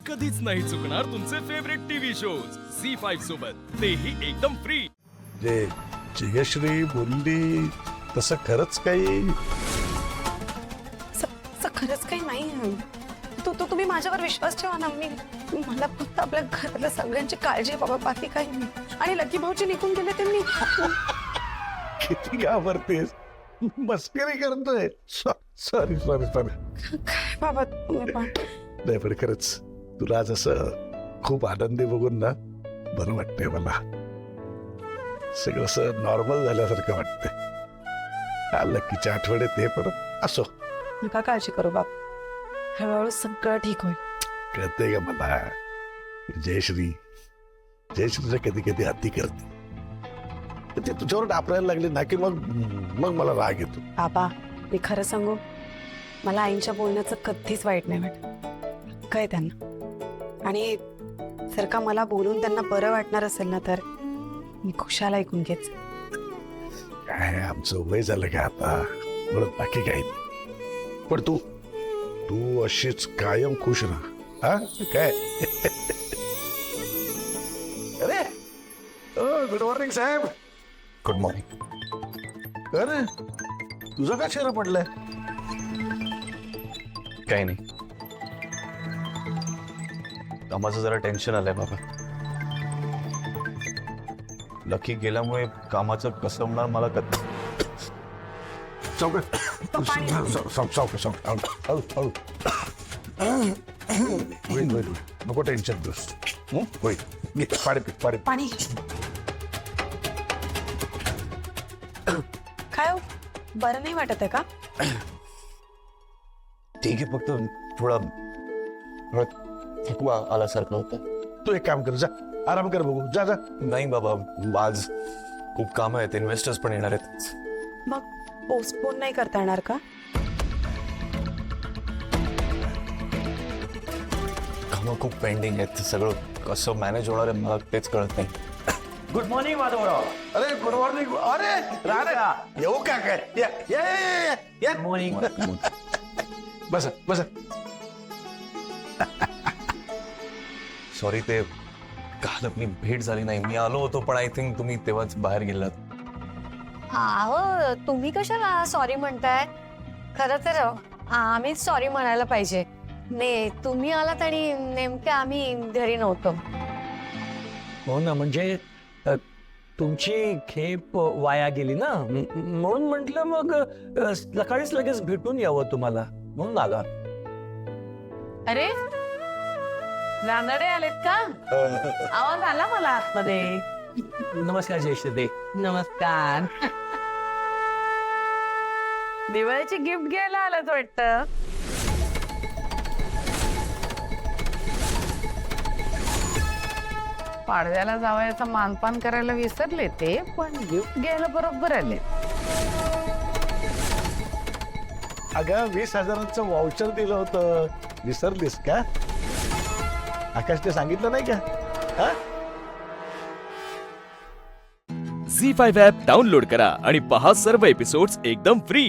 कधीच नाही चुकणार तुमचे फेवरेट टीव्ही शोज झी5 सोबत, तेही एकदम फ्री. जे जयश्री बोलली तसं खरंच काही खरंच काही नाही. तुम्ही माझ्यावर विश्वास ठेवा ना. मला फक्त आपल्या घरातल्या सगळ्यांची काळजी आहे बाबा, बाकी काही नाही. आणि लकी भाऊजी निघून गेले ते मी किती घाबरतेस, मस्करी करतोय. Sorry sorry sorry. काय बाबा तुम्ही पण. नाही पण खरंच तुला आज असं खूप आनंदी बघून ना बरं वाटतंय मला. सगळं असं नॉर्मल झाल्यासारखं वाटतंय. लकीच्या आठवड्यात ते पण असो. नका काळजी करू बाप, हळूहळू सगळं ठीक होईल. कळतंय का मला. जयश्रीचं कधी कधी अति करते, ते तुझ्यावर डापरायला लागले ना की मग मला राग येतो. बाबा मी खरं सांगू, मला आईंच्या बोलण्याचं कधीच वाईट नाही वाटत. काय त्यांना, आणि जर का मला बोलून त्यांना बरं वाटणार असेल ना तर मी खुशाल ऐकून घेच. काय आमचं वय झालं का आता, म्हणून बाकी काही नाही. पण तू अशीच कायम खुश राहा. हा काय. अरे गुड मॉर्निंग साहेब. Good morning. अरे तुझा का चेहरा पडलाय. काही नाही, कामाचं जरा टेन्शन आलंय बाबा. लकी गेल्यामुळे कामाचं कसं होणार मला नको टेन्शन घेऊस. होईल पाणी. पाणी काय हो, बरं नाही वाटत आहे का. ठीक आहे, फक्त थोडा थकवा आल्यासारखं होतं. तू एक काम कर, जा आराम कर बघू. जा जा. नाही बाबा, आज खूप काम आहेत, इन्व्हेस्टर्स पण येणार आहेत. मग पोस्टपोन नाही करता येणार का. कामं खूप पेंडिंग आहेत, सगळं कसं मॅनेज होणार आहे मला तेच कळत नाही. Good morning Madhavrao. अरे गुड मॉर्निंग. अरे राजा येऊ का काय. या मॉर्निंग. बसा बसा. सॉरी, ते काल आपली भेट झाली नाही. मी आलो होतो पण आय थिंक तुम्ही तेव्हाच बाहेर गेलात. हो, तुम्ही कशाला सॉरी म्हणताय. खरं तर आम्हीच सॉरी म्हणायला पाहिजे. ने तुम्ही आलात आणि नेमके आम्ही घरी नव्हतो. हो ना, म्हणजे तुमची खेप वाया गेली ना, म्हणून म्हटलं मग सकाळीच लगेच भेटून यावं तुम्हाला, म्हणून आला. अरे रानडे आलेत का. आवाज आला मला आतमध्ये. नमस्कार जयश्री दे. नमस्कार. दिवाळीची गिफ्ट घ्यायला आलात वाटतं. पाडव्याला जावयाचा मानपान करायला विसरले ते, पण गिफ्ट घ्यायला बरोबर आले. अगं 20,000चं वाउचर दिलं होतं, विसरलीस का. आकाशने सांगितलं नाही का. झी5 ॲप डाउनलोड करा आणि पहा सर्व एपिसोड्स एकदम फ्री.